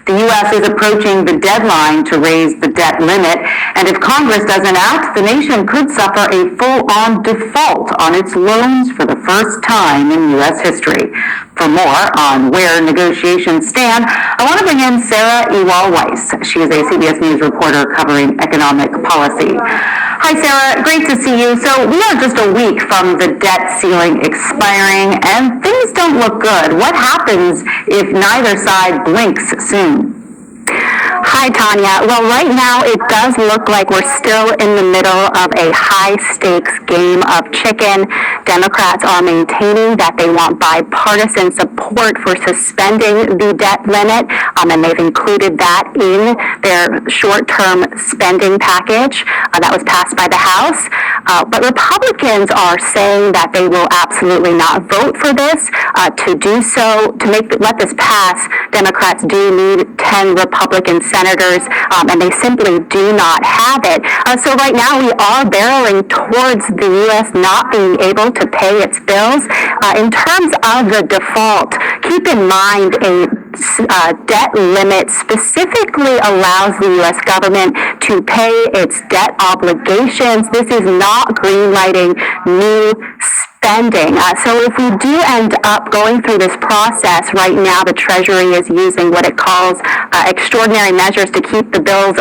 The U.S. is approaching the deadline to raise the debt limit, and if Congress doesn't act, the nation could suffer a full-on default on its loans for the first time in U.S. history. For more on where negotiations stand, I want to bring in Sarah Ewall-Weiss. She is a CBS News reporter covering economic policy. Hi, Sarah. Great to see you. So we are just a week from the debt ceiling expiring, and things don't look good. What happens if neither side blinks soon? Hi, Tanya. Well, right now it does look like we're still in the middle of a high-stakes game of chicken. Democrats are maintaining that they want bipartisan support for suspending the debt limit, and they've included that in their short-term spending package that was passed by the House. But Republicans are saying that they will absolutely not vote for this. To do so, let this pass, Democrats do need 10 Republican senators, and they simply do not have it. So right now we are barreling towards the U.S. not being able to pay its bills. In terms of the default, keep in mind a debt limit specifically allows the U.S. government to pay its debt obligations. This is not greenlighting new spending. So if we do end up going through this process, right now the Treasury is using what it calls extraordinary measures to keep the bills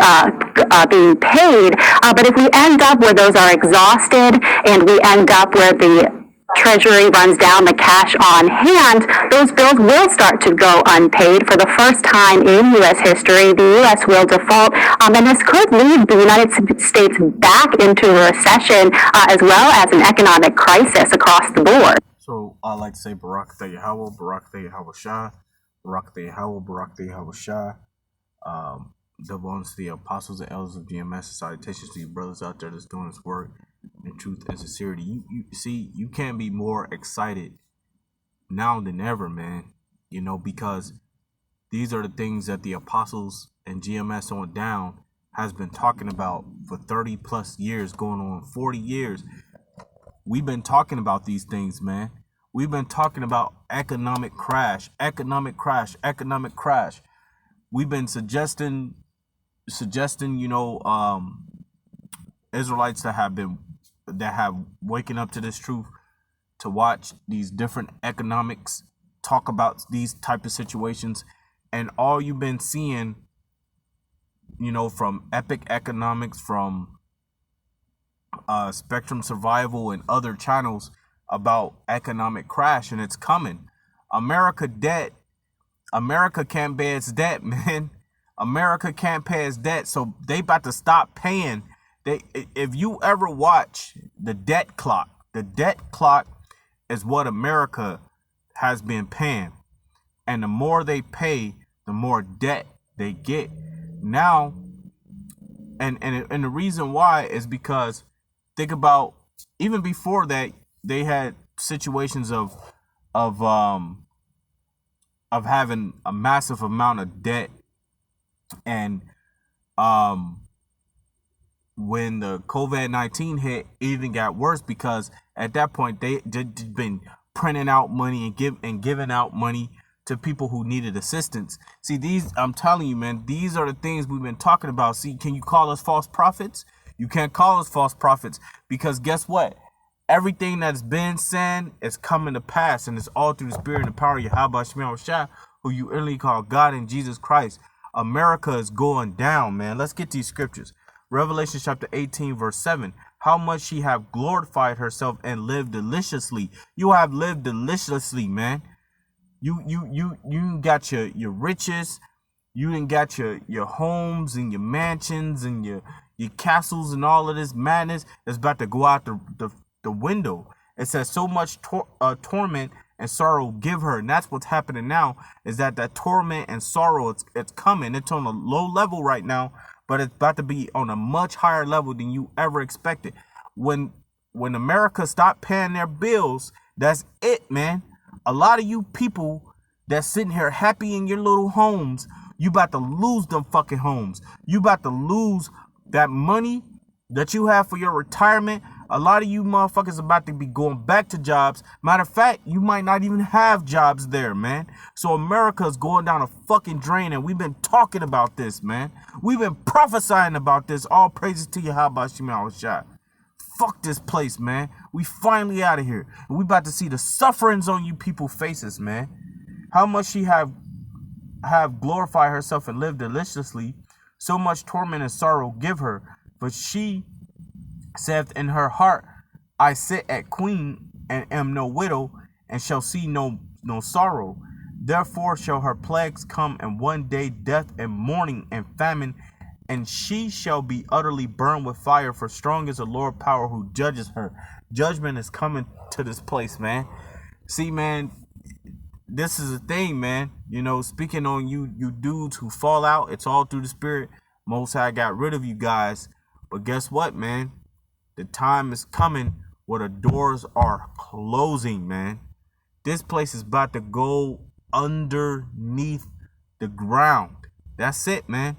being paid. But if we end up where those are exhausted and we end up where the Treasury runs down the cash on hand, those bills will start to go unpaid. For the first time in U.S. history, the U.S. will default, and this could lead the United States back into a recession as well as an economic crisis across the board. So I like to say Barak Yahweh, Barak Yahweh Shah, Barak Yahweh, Barak Yahweh Shah. Double honors to the apostles and elders of GMS. Salutations to you brothers out there that's doing this work in truth and sincerity. You see, you can't be more excited now than ever, man. You know, because these are the things that the apostles and GMS on down has been talking about for 30 plus years, going on 40 years. We've been talking about these things, man. We've been talking about economic crash, economic crash, economic crash. We've been suggesting, you know, Israelites that have waken up to this truth to watch these different economics talk about these type of situations, and all you've been seeing, you know, from Epic Economics, from Spectrum Survival and other channels about economic crash, and it's coming. America can't pay its debt, man. America can't pay its debt, so they about to stop paying. If you ever watch the debt clock is what America has been paying, and the more they pay, the more debt they get now. And the reason why is because think about, even before that, they had situations of having a massive amount of debt. And when the COVID-19 hit, it even got worse, because at that point they had been printing out money and giving out money to people who needed assistance. See, I'm telling you, man, these are the things we've been talking about. See, can you call us false prophets? You can't call us false prophets, because guess what? Everything that's been said is coming to pass, and it's all through the spirit and the power of Yahweh Shema Shah, who you inly call God in Jesus Christ. America is going down, man. Let's get these scriptures. Revelation chapter 18, verse 7. How much she have glorified herself and lived deliciously. You have lived deliciously, man. You got your riches. You didn't got your homes and your mansions and your castles, and all of this madness is about to go out the window. It says so much torment and sorrow give her, and that's what's happening now. Is that torment and sorrow? It's coming. It's on a low level right now, but it's about to be on a much higher level than you ever expected. When America stopped paying their bills, that's it, man. A lot of you people that's sitting here happy in your little homes, you about to lose them fucking homes. You about to lose that money that you have for your retirement. A lot of you motherfuckers about to be going back to jobs. Matter of fact, you might not even have jobs there, man. So America's going down a fucking drain, and we've been talking about this, man. We've been prophesying about this. All praises to Yahweh Shema Shah. Fuck this place, man. We finally out of here. And we about to see the sufferings on you people faces, man. How much she have glorified herself and lived deliciously, so much torment and sorrow give her. But she saith in her heart, I sit at queen and am no widow, and shall see no sorrow. Therefore shall her plagues come, and one day death and mourning and famine, and she shall be utterly burned with fire, for strong is the Lord power who judges her. Judgment is coming to this place, man. See, man, this is a thing, man. You know, speaking on you dudes who fall out, it's all through the spirit. Most High got rid of you guys. But guess what, man? The time is coming where the doors are closing, man. This place is about to go underneath the ground. That's it, man.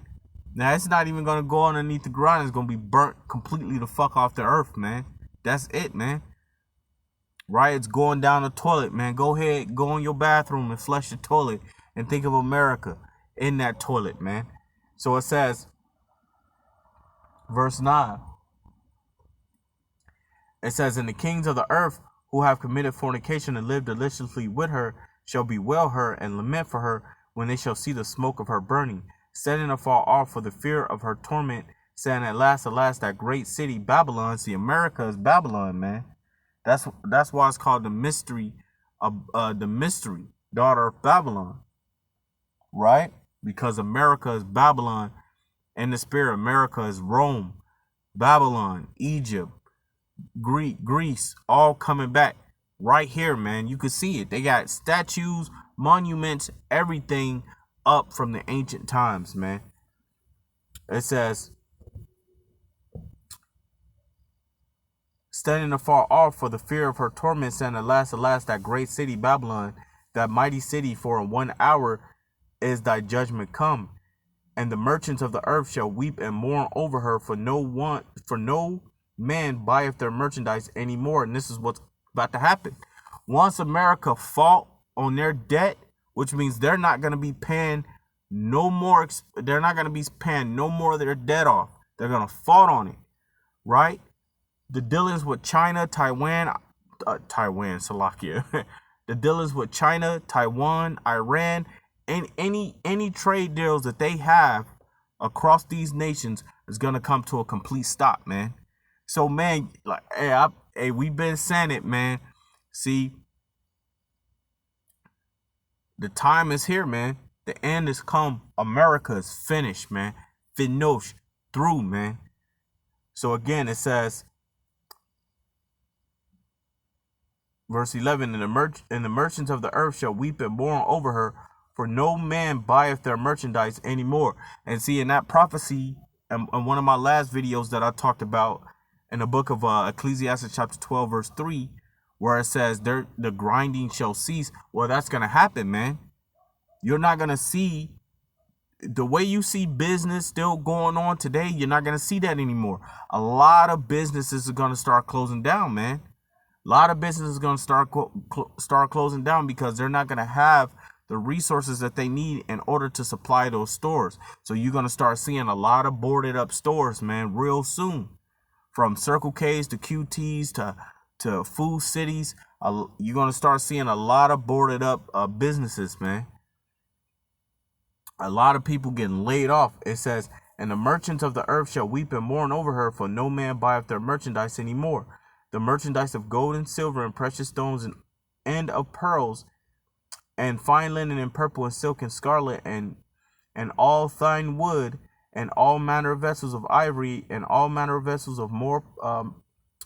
Now, it's not even going to go underneath the ground. It's going to be burnt completely the fuck off the earth, man. That's it, man. Right? It's going down the toilet, man. Go ahead, go in your bathroom and flush the toilet and think of America in that toilet, man. So it says, verse 9. It says, and the kings of the earth who have committed fornication and lived deliciously with her shall bewail her and lament for her when they shall see the smoke of her burning, setting afar off for the fear of her torment, saying, alas, that great city Babylon. See, America is Babylon, man. That's why it's called the mystery daughter of Babylon, right? Because America is Babylon in the spirit. America is Rome, Babylon, Egypt, Greece, all coming back right here, man. You can see it. They got statues, monuments, everything up from the ancient times, man. It says, standing afar off for the fear of her torments, and alas, that great city Babylon, that mighty city, for in 1 hour is thy judgment come. And the merchants of the earth shall weep and mourn over her, for no man buyeth their merchandise anymore. And this is what's about to happen. Once America fought on their debt, which means they're not going to be paying no more. They're not going to be paying no more of their debt off. They're going to fall on it, right? The dealings with China, Salakia. The dealings with China, Taiwan, Iran, and any trade deals that they have across these nations is gonna come to a complete stop, man. So, man, like, hey, we've been saying it, man. See, the time is here, man. The end has come. America is finished, man. Finosh, through, man. So again, it says, verse 11, and the merchants of the earth shall weep and mourn over her, for no man buyeth their merchandise anymore. And see, in that prophecy, in one of my last videos that I talked about in the book of Ecclesiastes chapter 12, verse 3, where it says the grinding shall cease. Well, that's going to happen, man. You're not going to see the way you see business still going on today. You're not going to see that anymore. A lot of businesses are going to start closing down, man. A lot of businesses are going to start closing down because they're not going to have the resources that they need in order to supply those stores. So you're going to start seeing a lot of boarded up stores, man, real soon. From Circle K's to QT's to Food Cities, you're going to start seeing a lot of boarded up businesses, man. A lot of people getting laid off. It says, and the merchants of the earth shall weep and mourn over her, for no man buyeth their merchandise anymore. The merchandise of gold and silver and precious stones and of pearls and fine linen and purple and silk and scarlet and all fine wood and all manner of vessels of ivory and all manner of vessels of more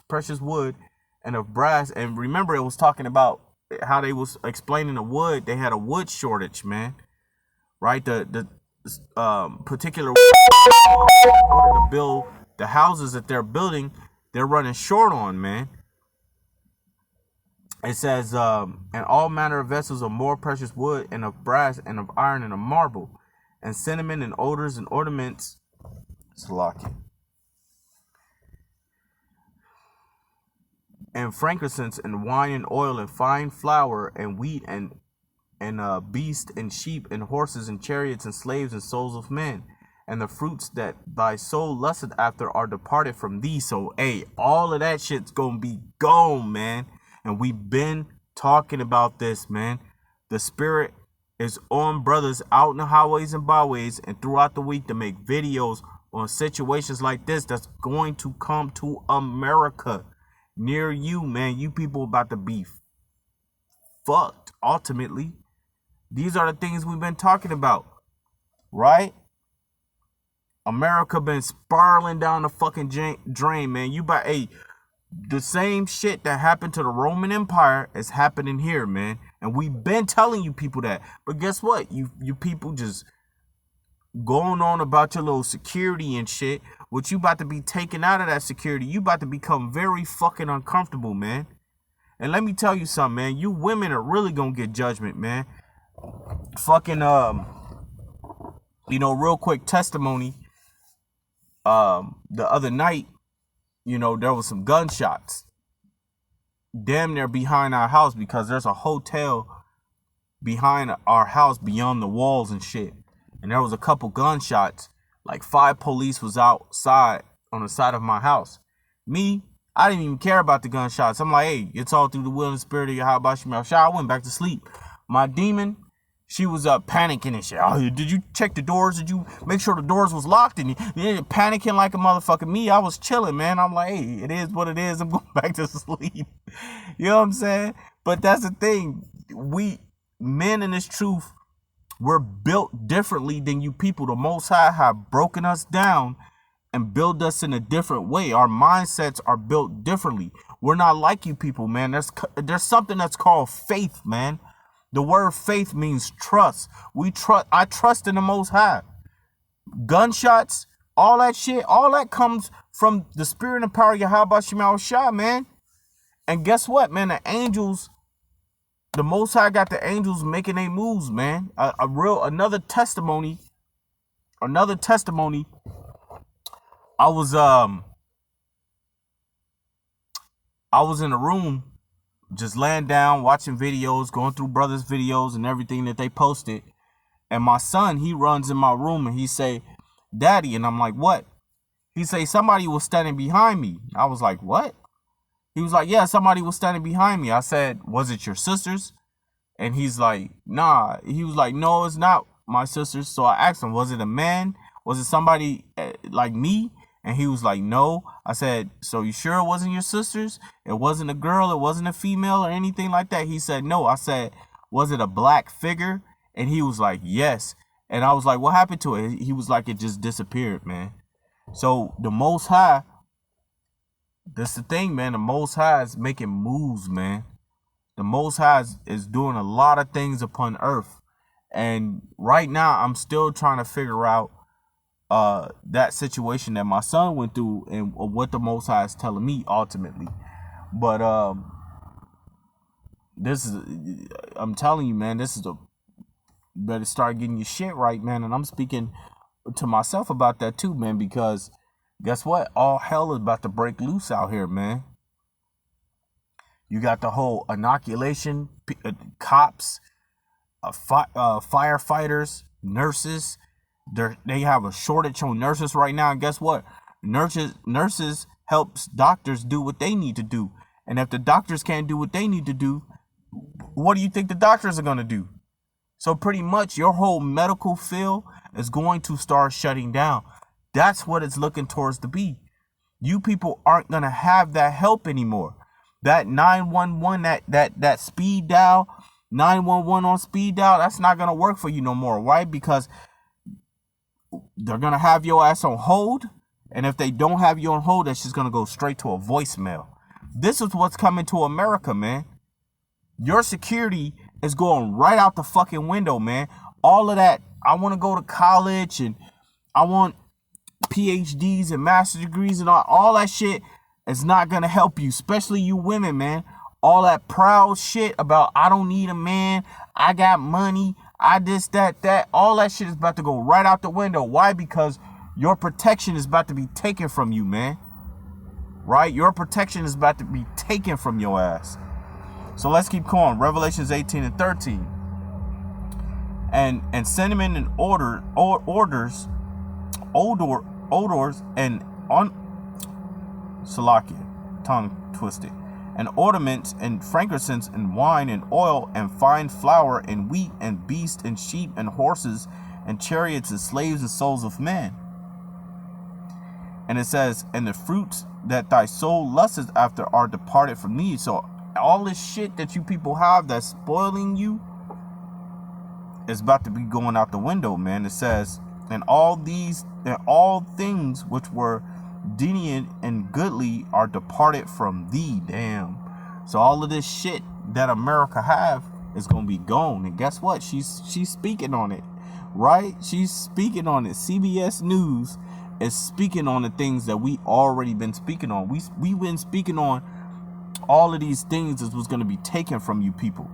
precious wood and of brass. And remember, it was talking about how they was explaining the wood. They had a wood shortage, man. Right? The particular in order to build the houses that they're building, they're running short on, man. It says, and all manner of vessels of more precious wood and of brass and of iron and of marble and cinnamon and odors and ornaments. Salaki. and frankincense and wine and oil and fine flour and wheat and beast and sheep and horses and chariots and slaves and souls of men. And the fruits that thy soul lusted after are departed from thee. So, hey, all of that shit's gonna be gone, man. And we've been talking about this, man. The spirit is on brothers out in the highways and byways and throughout the week to make videos on situations like this that's going to come to America near you, man. You people about to be fucked, ultimately. These are the things we've been talking about, right? America been spiraling down the fucking drain, man. The same shit that happened to the Roman Empire is happening here, man. And we've been telling you people that. But guess what? You people just going on about your little security and shit. What you about to be taken out of that security, you about to become very fucking uncomfortable, man. And let me tell you something, man. You women are really gonna get judgment, man. Fucking, real quick testimony. The other night, there was some gunshots damn near behind our house because there's a hotel behind our house beyond the walls and shit. And there was a couple gunshots. Like 5 police was outside on the side of my house. Me, I didn't even care about the gunshots. I'm like, hey, it's all through the will and spirit of your Yahweh. I went back to sleep. My demon, she was panicking and shit. Oh, did you check the doors? Did you make sure the doors was locked? And you're panicking like a motherfucker. Me, I was chilling, man. I'm like, hey, it is what it is. I'm going back to sleep. You know what I'm saying? But that's the thing. We, men in this truth, we're built differently than you people. The Most High have broken us down and build us in a different way. Our mindsets are built differently. We're not like you people, man. There's something that's called faith, man. The word faith means trust. I trust in the Most High. Gunshots, all that shit, all that comes from the spirit and power of Yahweh Shema Shah, man. And guess what, man? The angels, the Most High got the angels making their moves, man. Another testimony. I was in a room just laying down, watching videos, going through brothers' videos and everything that they posted. And my son, he runs in my room and he say, Daddy, and I'm like, what? He say, somebody was standing behind me. I was like, what? He was like, yeah, somebody was standing behind me. I said, was it your sisters? And he's like, nah. He was like, no, it's not my sisters. So I asked him, was it a man? Was it somebody like me? And he was like, no. I said, so you sure it wasn't your sisters? It wasn't a girl, it wasn't a female or anything like that? He said, no. I said, was it a black figure? And he was like, yes. And I was like, what happened to it? He was like, it just disappeared, man. So the Most High, that's the thing, man. The Most High is making moves, man. The Most High is doing a lot of things upon earth. And right now, I'm still trying to figure out that situation that my son went through and what the Most High is telling me ultimately. But I'm telling you, man, better start getting your shit right, man. And I'm speaking to myself about that too, man, because guess what? All hell is about to break loose out here, man. You got the whole inoculation, cops, firefighters, nurses. They have a shortage on nurses right now. And guess what? Nurses helps doctors do what they need to do. And if the doctors can't do what they need to do, what do you think the doctors are going to do? So pretty much your whole medical field is going to start shutting down. That's what it's looking towards to be. You people aren't going to have that help anymore. That 911, that speed dial, 911 on speed dial, that's not going to work for you no more. Why? Because they're going to have your ass on hold. And if they don't have you on hold, that's just going to go straight to a voicemail. This is what's coming to America, man. Your security is going right out the fucking window, man. All of that, I want to go to college and I want PhDs and master's degrees and all that shit is not going to help you, especially you women, man. All that proud shit about I don't need a man, I got money, I this, that, all that shit is about to go right out the window. Why? Because your protection is about to be taken from you, man. right? Your protection is about to be taken from your ass. So let's keep going. Revelations 18 and 13. And cinnamon and odors and on Salakia, tongue twisted, and ornaments and frankincense and wine and oil and fine flour and wheat and beasts and sheep and horses and chariots and slaves and souls of men. And it says, and the fruits that thy soul lusteth after are departed from thee. So all this shit that you people have that's spoiling you is about to be going out the window, man. It says, and all things which were deviant and goodly are departed from thee. Damn. So all of this shit that America have is gonna be gone. And guess what? She's speaking on it, right? She's speaking on it. CBS News is speaking on the things that we already been speaking on. We've been speaking on all of these things that was gonna be taken from you people.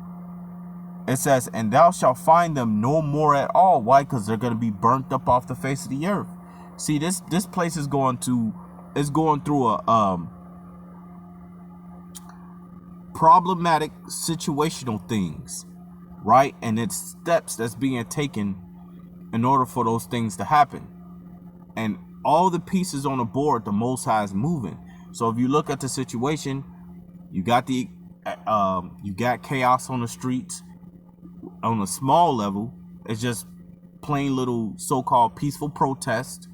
It says, and thou shalt find them no more at all. Why? Because they're going to be burnt up off the face of the earth. See, this place is going through a problematic situational things, right? And it's steps that's being taken in order for those things to happen. And all the pieces on the board, the Most High is moving. So if you look at the situation, you got chaos on the streets. On a small level, it's just plain little so-called peaceful protest,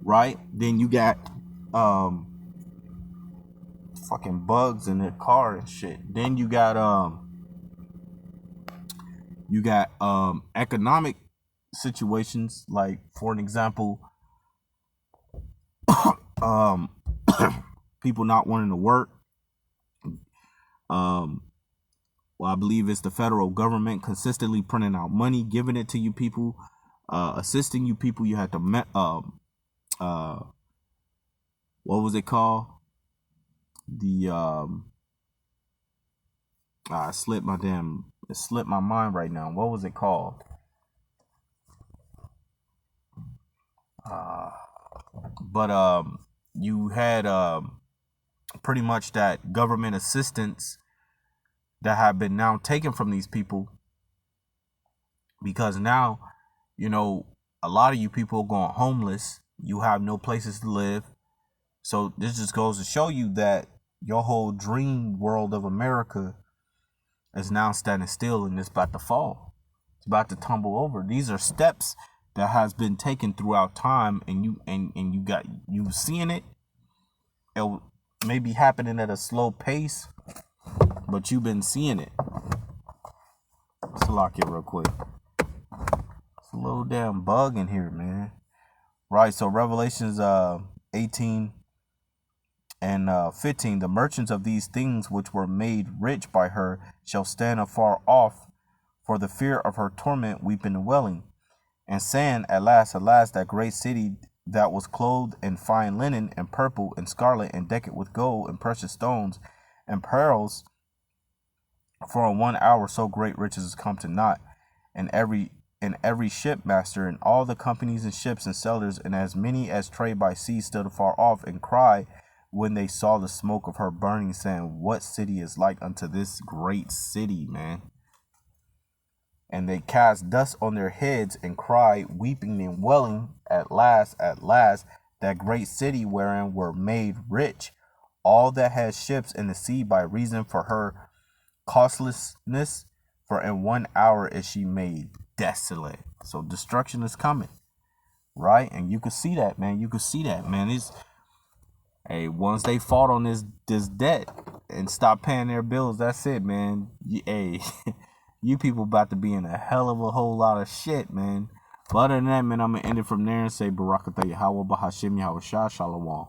right? Then you got fucking bugs in their car and shit. Then you got economic situations, like for an example, people not wanting to work. Well, I believe it's the federal government consistently printing out money, giving it to you people, assisting you people. You had to, what was it called? It slipped my mind right now. What was it called? But you had pretty much that government assistance that have been now taken from these people, because now, you know, a lot of you people are going homeless. You have no places to live. So this just goes to show you that your whole dream world of America is now standing still, and it's about to fall. It's about to tumble over. These are steps that has been taken throughout time, and you seeing it. It may be happening at a slow pace, but you've been seeing it. Let's lock it real quick. It's a little damn bug in here, man. Right, so Revelations 18 and 15. The merchants of these things which were made rich by her shall stand afar off for the fear of her torment, weeping and wailing, and saying, alas, alas, that great city that was clothed in fine linen and purple and scarlet and decked with gold and precious stones and pearls, for in 1 hour so great riches is come to naught. And every shipmaster and all the companies and ships and sailors and as many as trade by sea stood afar off and cried when they saw the smoke of her burning, saying, what city is like unto this great city, man? And they cast dust on their heads and cried, weeping and wailing, at last, that great city wherein were made rich all that had ships in the sea by reason for her costlessness, for in 1 hour is she made desolate. So destruction is coming, right? And you can see that, man. It's, hey, once they fought on this debt and stop paying their bills, that's it, man. Hey, you people about to be in a hell of a whole lot of shit, man. But other than that, man, I'm gonna end it from there and say Barakatah Yahweh Bahashim Yahweh Shah Shalom.